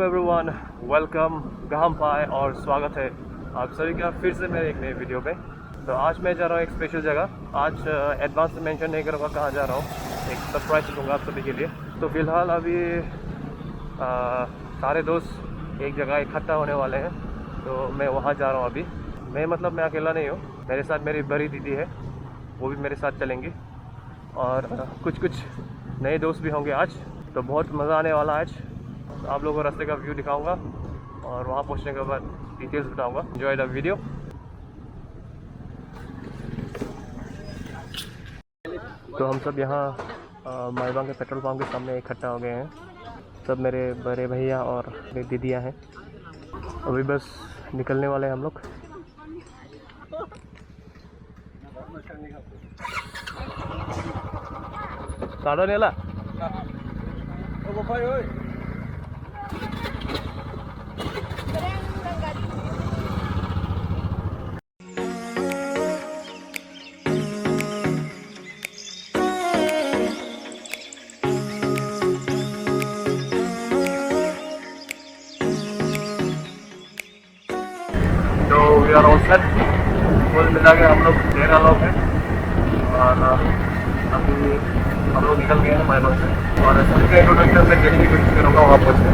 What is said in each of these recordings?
Everyone, welcome गहम पाए और स्वागत है आप सभी का फिर से मेरे एक नए वीडियो पे। तो आज मैं जा रहा हूँ एक स्पेशल जगह। आज एडवांस में मेंशन नहीं करूँगा कहाँ जा रहा हूँ, एक सरप्राइज दूँगा आप सभी के लिए। तो फिलहाल अभी सारे दोस्त एक जगह इकट्ठा होने वाले हैं, तो मैं वहाँ जा रहा हूँ अभी। मैं अकेला नहीं हूँ, मेरे साथ मेरी बड़ी दीदी है, वो भी मेरे साथ चलेंगी और कुछ नए दोस्त भी होंगे आज। तो बहुत मज़ा आने वाला आज। तो आप लोगों को रास्ते का व्यू दिखाऊंगा और वहाँ पहुँचने के बाद डिटेल्स बताऊंगा। Enjoy the video. तो हम सब यहाँ मालवा के पेट्रोल पंप के सामने इकट्ठा हो गए हैं। सब मेरे बड़े भैया और मेरी दीदियाँ हैं। अभी बस निकलने वाले हैं हम लोग। सादा नेला तो वी आर ऑल सेट। कुल मिला के हम लोग 13 लोग हैं और अभी हम लोग निकल गए हैं मालवा से। और सभी का इंट्रोडक्शन मैं देने की कोशिश करूँगा वहाँ पहुँचकर।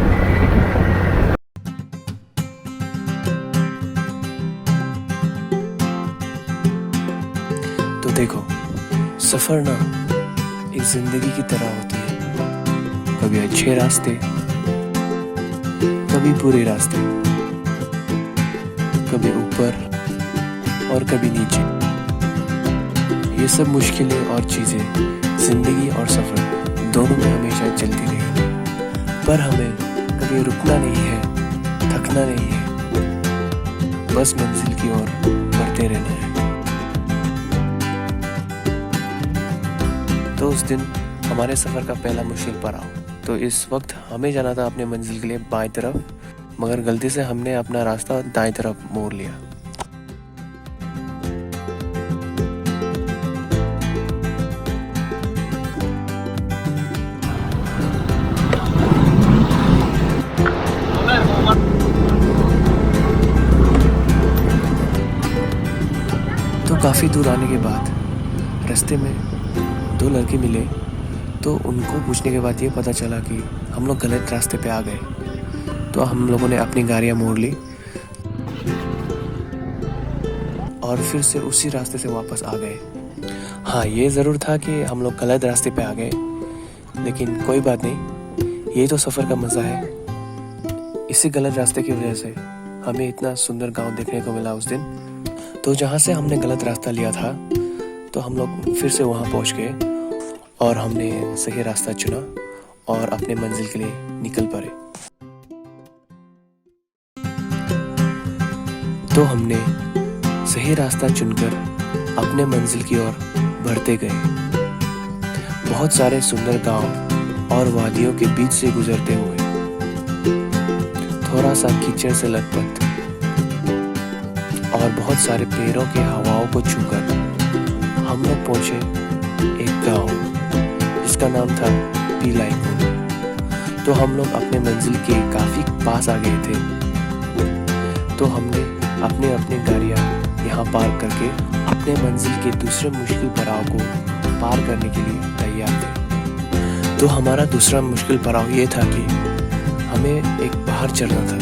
तो देखो, सफ़र ना एक ज़िंदगी की तरह होती है। कभी अच्छे रास्ते, कभी बुरे रास्ते, कभी ऊपर और कभी नीचे। ये सब मुश्किलें और चीज़ें ज़िंदगी और सफ़र दोनों में हमेशा चलती रहेंगी। पर हमें कभी रुकना नहीं है, थकना नहीं है, बस मंजिल की ओर बढ़ते रहना है। तो उस दिन हमारे सफ़र का पहला मुश्किल पड़ाव। तो इस वक्त हमें जाना था अपने मंजिल के लिए बाएं तरफ, मगर गलती से हमने अपना रास्ता दाएं तरफ मोड़ लिया। तो काफ़ी दूर आने के बाद रास्ते में 2 लड़के मिले। तो उनको पूछने के बाद ये पता चला कि हम लोग गलत रास्ते पे आ गए। तो हम लोगों ने अपनी गाड़ियाँ मोड़ ली और फिर से उसी रास्ते से वापस आ गए। हाँ, ये ज़रूर था कि हम लोग गलत रास्ते पे आ गए, लेकिन कोई बात नहीं, ये तो सफ़र का मज़ा है। इसी गलत रास्ते की वजह से हमें इतना सुंदर गांव देखने को मिला उस दिन। तो जहाँ से हमने गलत रास्ता लिया था, तो हम लोग फिर से वहाँ पहुँच गए और हमने सही रास्ता चुना और अपने मंजिल के लिए निकल पड़े। तो हमने सही रास्ता चुनकर अपने मंजिल की ओर बढ़ते गए। बहुत सारे सुंदर गांव और वादियों के बीच से गुजरते हुए, थोड़ा सा कीचड़ से लटपट और बहुत सारे पेड़ों के हवाओं को छूकर हम लोग पहुंचे एक गांव जिसका नाम था पीलाईपुर। तो हम लोग अपने मंजिल के काफ़ी पास आ गए थे। तो हमने अपनी गाड़ियाँ यहाँ पार्क करके अपने मंजिल के दूसरे मुश्किल पड़ाव को पार करने के लिए तैयार थे। तो हमारा दूसरा मुश्किल पड़ाव ये था कि हमें एक पहाड़ चढ़ना था।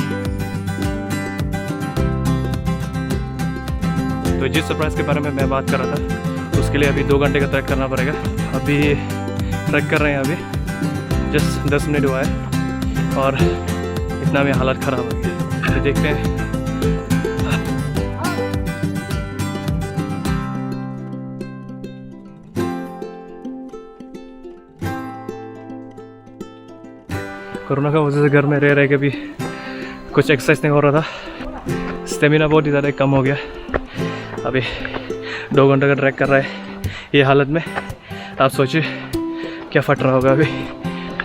तो जिस सरप्राइज के बारे में मैं बात कर रहा था, उसके लिए अभी 2 घंटे का ट्रैक करना पड़ेगा। अभी ट्रैक कर रहे हैं, अभी जस्ट 10 मिनट हुआ है और इतना में हालत ख़राब हो गया। तो देखते हैं। कोरोना का वजह से घर में रह रहे के भी कुछ एक्सरसाइज नहीं हो रहा था। स्टेमिना बहुत ही ज़्यादा कम हो गया। अभी 2 घंटे का ट्रैक कर रहा है ये हालत में। आप सोचिए क्या फट रहा होगा अभी।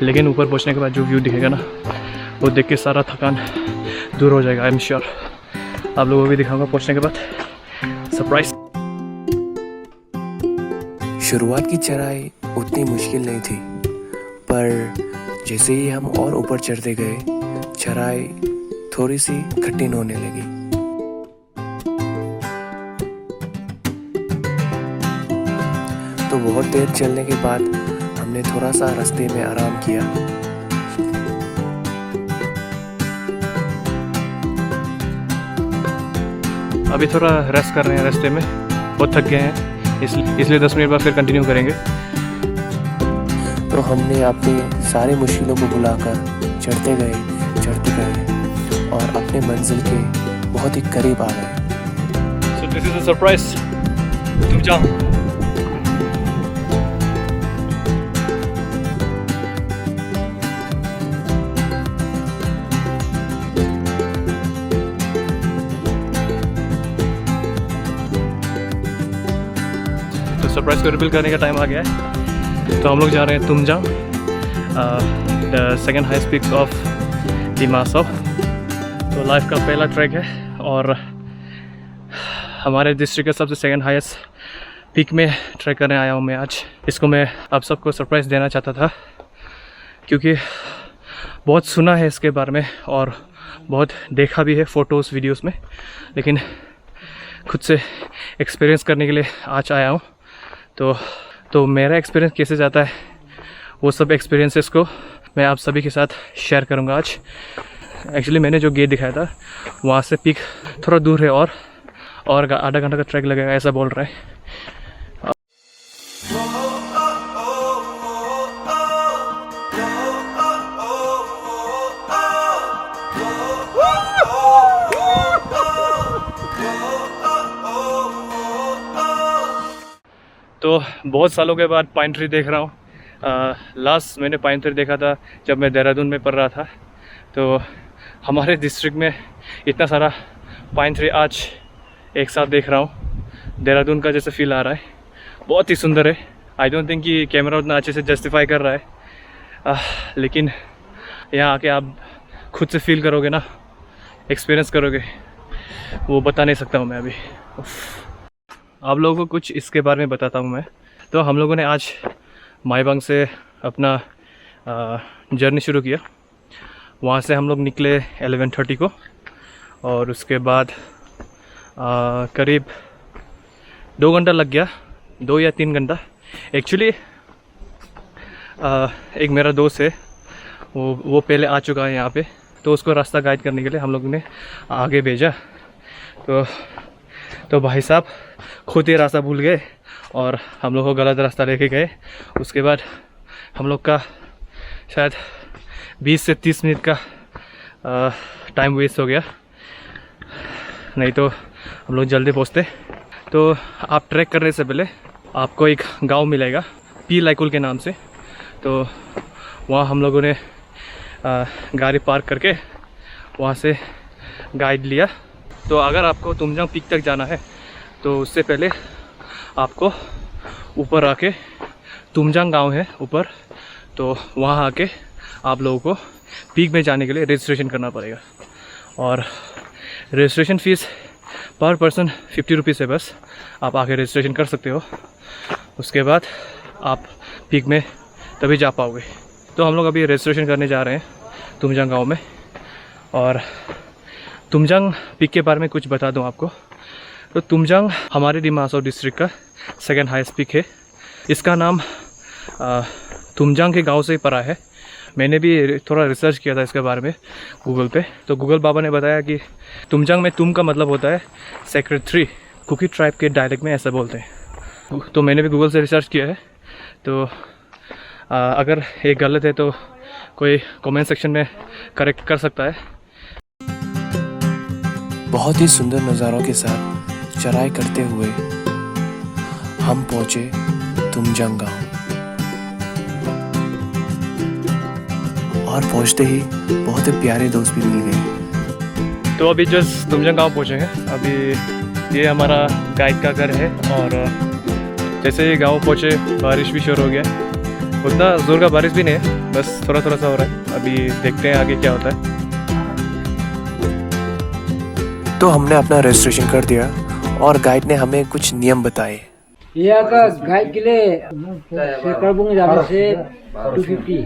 लेकिन ऊपर पहुंचने के बाद जो व्यू दिखेगा ना, वो देख के सारा थकान दूर हो जाएगा। I am sure. आप लोगों को भी दिखाऊंगा पहुंचने के बाद सरप्राइज। शुरुआत की चढ़ाई उतनी मुश्किल नहीं थी, पर जैसे ही हम और ऊपर चढ़ते गए, चढ़ाई थोड़ी सी कठिन होने लगी। तो बहुत देर चलने के बाद हमने थोड़ा सा रास्ते में आराम किया। अभी थोड़ा रेस्ट कर रहे हैं रास्ते में, बहुत थक गए हैं, इसलिए 10 मिनट बाद फिर कंटिन्यू करेंगे। तो हमने अपनी सारी मुश्किलों को भुलाकर चढ़ते गए और अपने मंजिल के बहुत ही करीब आ गए। So this is a surprise. तुमजांग। तो सरप्राइज को रिवील करने का टाइम आ गया है। तो हम लोग जा रहे हैं तुमजांग, the second highest peaks of दिमासाव। तो लाइफ का पहला ट्रैक है और हमारे डिस्ट्रिक्ट का सबसे सेकंड हाईएस्ट पीक में ट्रैक करने आया हूँ मैं आज। इसको मैं आप सबको सरप्राइज़ देना चाहता था क्योंकि बहुत सुना है इसके बारे में और बहुत देखा भी है फ़ोटोज़ वीडियोस में, लेकिन खुद से एक्सपीरियंस करने के लिए आज आया हूँ। तो मेरा एक्सपीरियंस कैसे जाता है वो सब एक्सपीरियंसेस को मैं आप सभी के साथ शेयर करूँगा आज। एक्चुअली मैंने जो गेट दिखाया था वहाँ से पीक थोड़ा दूर है और आधा घंटा का ट्रैक लगेगा ऐसा बोल रहा है। तो बहुत सालों के बाद पाइन ट्री देख रहा हूँ। लास्ट मैंने पाइन ट्री देखा था जब मैं देहरादून में पढ़ रहा था। तो हमारे डिस्ट्रिक्ट में इतना सारा पाइन ट्री आज एक साथ देख रहा हूँ। देहरादून का जैसे फील आ रहा है, बहुत ही सुंदर है। आई डोंट थिंक कि कैमरा उतना अच्छे से जस्टिफाई कर रहा है, लेकिन यहाँ आके आप खुद से फील करोगे ना, एक्सपीरियंस करोगे, वो बता नहीं सकता हूँ मैं अभी। आप लोगों को कुछ इसके बारे में बताता हूँ मैं। तो हम लोगों ने आज माईबंग से अपना जर्नी शुरू किया। वहाँ से हम लोग निकले 11:30 को और उसके बाद करीब 2 घंटा लग गया, 2 या 3 घंटा। एक्चुअली एक मेरा दोस्त है, वो पहले आ चुका है यहाँ पे, तो उसको रास्ता गाइड करने के लिए हम लोग ने आगे भेजा। तो भाई साहब खुद ही रास्ता भूल गए और हम लोग को गलत रास्ता लेके गए। उसके बाद हम लोग का शायद 20 से 30 मिनट का टाइम वेस्ट हो गया, नहीं तो हम लोग जल्दी पहुँचते। तो आप ट्रैक करने से पहले आपको एक गांव मिलेगा पी लाइकुल के नाम से। तो वहाँ हम लोगों ने गाड़ी पार्क करके वहाँ से गाइड लिया। तो अगर आपको तुमजांग पीक तक जाना है तो उससे पहले आपको ऊपर आके, तुमजांग गांव है ऊपर, तो वहाँ आके आप लोगों को पीक में जाने के लिए रजिस्ट्रेशन करना पड़ेगा। और रजिस्ट्रेशन फ़ीस पर पर्सन 50 रुपीज़ है बस। आप आके रजिस्ट्रेशन कर सकते हो, उसके बाद आप पीक में तभी जा पाओगे। तो हम लोग अभी रजिस्ट्रेशन करने जा रहे हैं तुमजांग गांव में। और तुमजांग पीक के बारे में कुछ बता दूं आपको। तो तुमजांग हमारे दिमासाव डिस्ट्रिक्ट का सेकंड हाईएस्ट पीक है। इसका नाम तुमजांग के गांव से ही पड़ा है। मैंने भी थोड़ा रिसर्च किया था इसके बारे में गूगल पे। तो गूगल बाबा ने बताया कि तुमजांग में तुम का मतलब होता है सेक्रेड ट्री, कुकी ट्राइब के डायलेक्ट में ऐसा बोलते हैं। तो मैंने भी गूगल से रिसर्च किया है। तो अगर ये गलत है तो कोई कमेंट सेक्शन में करेक्ट कर सकता है। बहुत ही सुंदर नज़ारों के साथ चढ़ाई करते हुए हम पहुंचे तुमजांग गांव। और पहुंचते ही बहुत ही प्यारे दोस्त भी मिल गए। तो अभी जस्ट तुमजांग गांव पहुंचे हैं। अभी ये हमारा गाइड का घर है और जैसे ये गांव पहुंचे बारिश भी शुरू हो गया। उतना ज़ोर का बारिश भी नहीं है, बस थोड़ा थोड़ा सा हो रहा है। अभी देखते हैं आगे क्या होता है। तो हमने अपना रजिस्ट्रेशन कर दिया और गाइड ने हमें कुछ नियम बताए। यहाँ का गाइड के लिए शेखरबुंग जाने से 250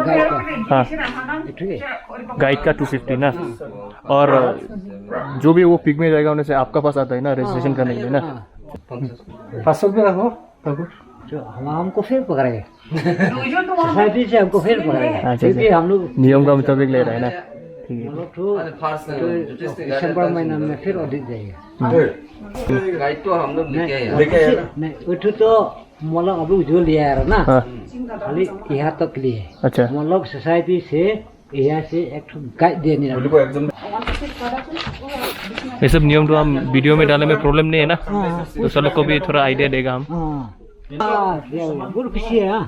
गाइड का। हाँ ठीक है। गाइड का 250 ना, और जो भी वो पिक में जाएगा उन्हें से आपका पास आता है ना रजिस्ट्रेशन करने के लिए ना। 500 रुपये रखो जो हमको फिर पकड़ेगा सोसाइटी से, हमको फिर पकड़ेगा क्योंकि हम लोग नियम का मुताबिक ले रहा है ना। ठीक है। हम लोग तो दिसंबर महीना में फिर ऑडिट जाएगा। गाइड तो हम लोग लेके आए नहीं उठो तो मतलब अब लोग जो ले आया ना हाँ खाली यहाँ तक लिए अच्छा मतलब सोसाइटी से यहाँ से एक गाइड देने ये सब नियम तो हम वीडियो में डालने में प्रॉब्लम नहीं है ना, तो सब लोग को भी थोड़ा आइडिया देगा हम। बहुत खुशी है।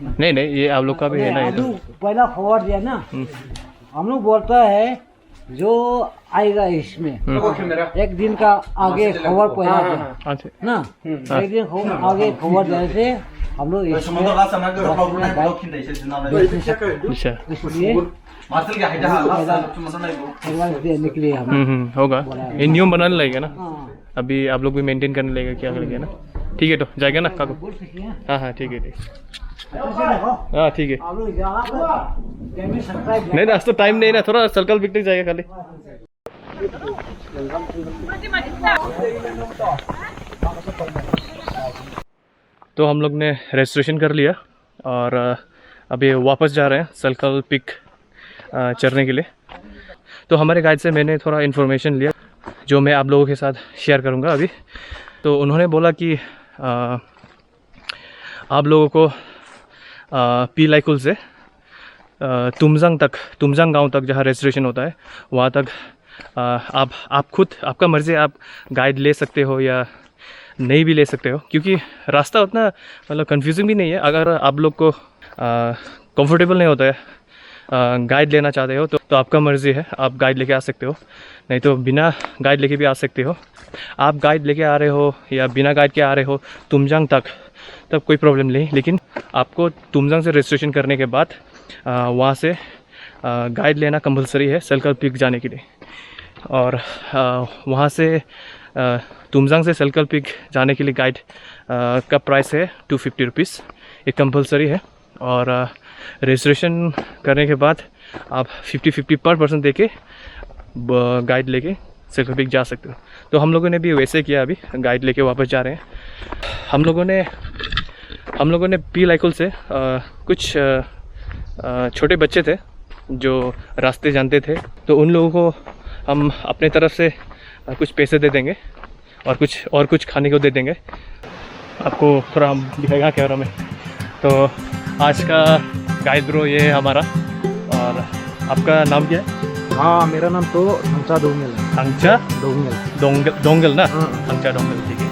नहीं नहीं ये आप लोग का भी है ना ये तो। पहला खबर दिया ना, हम लोग बोलता है जो आएगा इसमें एक दिन का आगे खबर पहला दिया अच्छा ना, एक दिन आगे खबर देने से हम लोग इसमें अच्छा इसलिए एडवांस देने के लिए हम होगा। ये नियम बनाने लगेगा ना, हाँ, अभी आप लोग भी मेंटेन करने लगेगा क्या करेंगे ना। ठीक है तो जाएगा ना काकू। बहुत खुशी है। हाँ हाँ ठीक है ठीक ऐसे देखो, हाँ ठीक है। आप लोग यहाँ पर कैमरे सब्सक्राइब नहीं ना आज तो टाइम नहीं ना, थोड़ा सर्कल पिक तक जाएगा खाली। तो हम लोग ने रजिस्ट्रेशन कर लिया और अभी वापस जा रहे हैं सर्कल पिक चढ़ने के लिए। तो हमारे गाइड से मैंने थोड़ा इन्फॉर्मेशन लिया जो मैं आप लोगों के साथ शेयर करूंगा अभी। तो उन्होंने बोला कि आप लोगों को पी लाइकुल से तुमजांग गांव तक जहाँ रजिस्ट्रेशन होता है वहाँ तक आप खुद आपका मर्ज़ी, आप गाइड ले सकते हो या नहीं भी ले सकते हो, क्योंकि रास्ता उतना मतलब कंफ्यूजिंग भी नहीं है। अगर आप लोग को कंफर्टेबल नहीं होता है गाइड लेना चाहते हो तो आपका मर्ज़ी है, आप गाइड लेके आ सकते हो, नहीं तो बिना गाइड लेके भी आ सकते हो। आप गाइड लेके आ रहे हो या बिना गाइड के आ रहे हो तुमजांग तक तब कोई प्रॉब्लम नहीं, लेकिन आपको तुमजांग से रजिस्ट्रेशन करने के बाद वहाँ से गाइड लेना कंपलसरी है सर्कल पिक जाने के लिए। और वहाँ से तुमजांग से सर्कल पिक जाने के लिए गाइड का प्राइस है 250 रुपीज़, ये कंपलसरी है। और रजिस्ट्रेशन करने के बाद आप 50-50 पर पर्सन दे के गाइड लेके सर्कल पिक जा सकते हो। तो हम लोगों ने भी वैसे किया, अभी गाइड लेके वापस जा रहे हैं। हम लोगों ने पी लाइकुल से कुछ छोटे बच्चे थे जो रास्ते जानते थे, तो उन लोगों को हम अपने तरफ से कुछ पैसे दे देंगे और कुछ खाने को दे देंगे। आपको थोड़ा हम दिखाएगा कैमरा में। तो आज का गाइड ब्रो ये है हमारा। और आपका नाम क्या है? हाँ मेरा नाम तो अंचा डोंगल है। अंचा डोंगल ना? हाँ। अंचा डोंगल, ठीक है।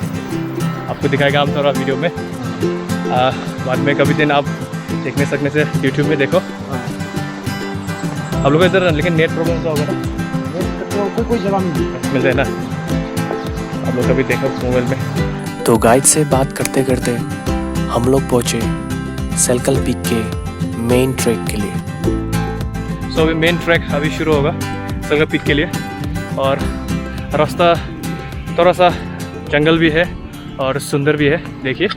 आपको दिखाएगा हम थोड़ा वीडियो में, बाद में कभी दिन आप देख नहीं सकने से यूट्यूब में देखो। आप लोग इधर लेकिन नेट प्रॉब्लम तो होगा ना? कोई जगह नहीं मिल जाए ना, आप लोग कभी देखो मोबाइल में। तो गाइड से बात करते करते हम लोग पहुंचे सर्कल पिक के मेन ट्रैक के लिए। सो अभी मेन ट्रैक अभी शुरू होगा सर्कल पिक के लिए, और रास्ता थोड़ा सा जंगल भी है और सुंदर भी है, देखिए।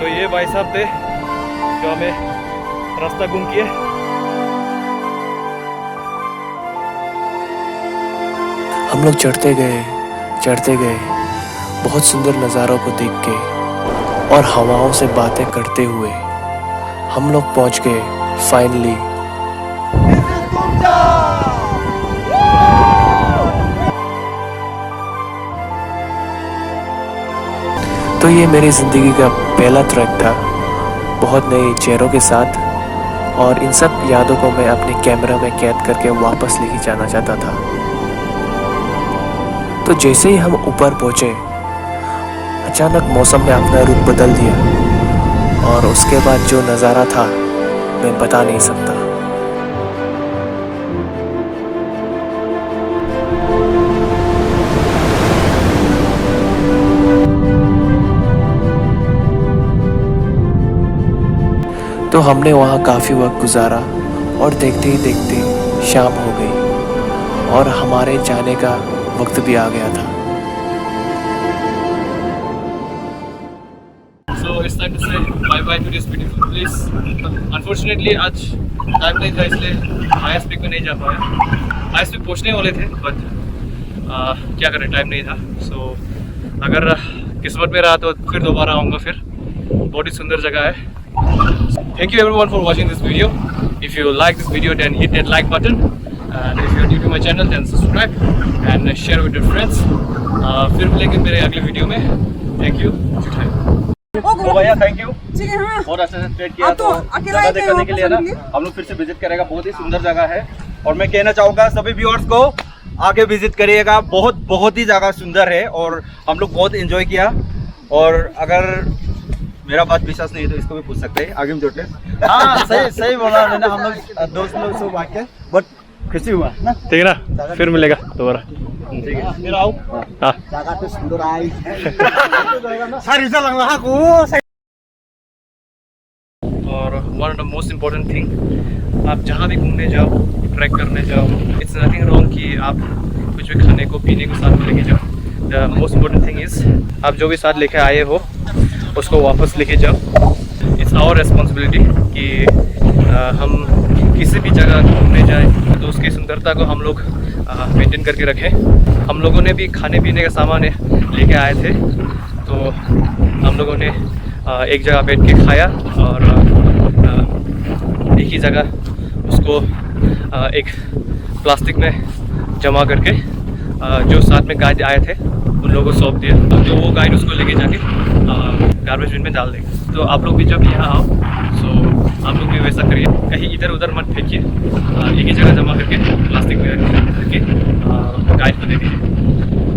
तो ये भाई साहब थे जो हमें रास्ता गुम किए। हम लोग चढ़ते गए बहुत सुंदर नज़ारों को देख के और हवाओं से बातें करते हुए हम लोग पहुंच गए फाइनली तो ये मेरी ज़िंदगी का पहला ट्रैक था, बहुत नए चेहरों के साथ, और इन सब यादों को मैं अपने कैमरा में कैद करके वापस लेके जाना चाहता था। तो जैसे ही हम ऊपर पहुंचे अचानक मौसम ने अपना रूप बदल दिया और उसके बाद जो नज़ारा था मैं बता नहीं सकता। तो हमने वहाँ काफ़ी वक्त गुजारा और देखते ही देखते शाम हो गई और हमारे जाने का वक्त भी आ गया था। So it's time to say bye bye to this beautiful place. Unfortunately आज टाइम नहीं था इसलिए हाईएस्ट पीक में नहीं जा पाया। हाईएस्ट पीक पहुँचने वाले थे बट क्या करें टाइम नहीं था। So अगर किस्मत में रहा तो फिर दोबारा आऊँगा फिर। बहुत ही सुंदर जगह है। Thank you everyone for watching this video. If you like this video then hit that like button. And if you are new to my channel then subscribe and share with your friends. फिर मिलेंगे मेरे अगले video में। Thank you. तो भैया thank you, ठीक है। हाँ बहुत अच्छे से ट्रेड किया। तो अकेला जगह ही दिखाने के लिए ना हम लोग फिर से विजिट करेगा। बहुत ही सुंदर जगह है और मैं कहना चाहूँगा सभी व्यूअर्स को आके विजिट करिएगा। बहुत ही जगह सुंदर है और हम लोग बहुत एंजॉय किया। और अगर मेरा बात विश्वास नहीं है तो इसको भी पूछ सकते हैं आगे में जोड़ ले। हाँ सही बोला मैंने। हम लोग दोस्त लोग सब आके बहुत खुशी हुआ ना। ठीक है ना, फिर मिलेगा दोबारा। ठीक है फिर आओ। हाँ जगह तो सुंदर आई सारी लग रहा को। और one of the most important thing, आप जहाँ भी घूमने जाओ, ट्रैक करने जाओ, इट्स नथिंग रॉन्ग कि आप कुछ भी खाने को पीने को साथ में लेके जाओ। The most important thing is आप जो भी साथ लेके आए हो उसको वापस लेके जाओ। इट्स आवर रिस्पॉन्सिबिलिटी कि हम किसी भी जगह घूमने जाएं तो उसकी सुंदरता को हम लोग मेंटेन करके रखें। हम लोगों ने भी खाने पीने का सामान लेके आए थे तो हम लोगों ने एक जगह बैठ के खाया और एक ही जगह उसको एक प्लास्टिक में जमा करके जो साथ में गाइड आए थे उन लोगों को सौंप दिया। तो वो गाइड उसको लेके जाके गार्बेज बिन में डाल देगा। तो आप लोग भी जब यहाँ आओ सो आप लोग भी वैसा करिए, कहीं इधर उधर मत फेंकिए, एक ही जगह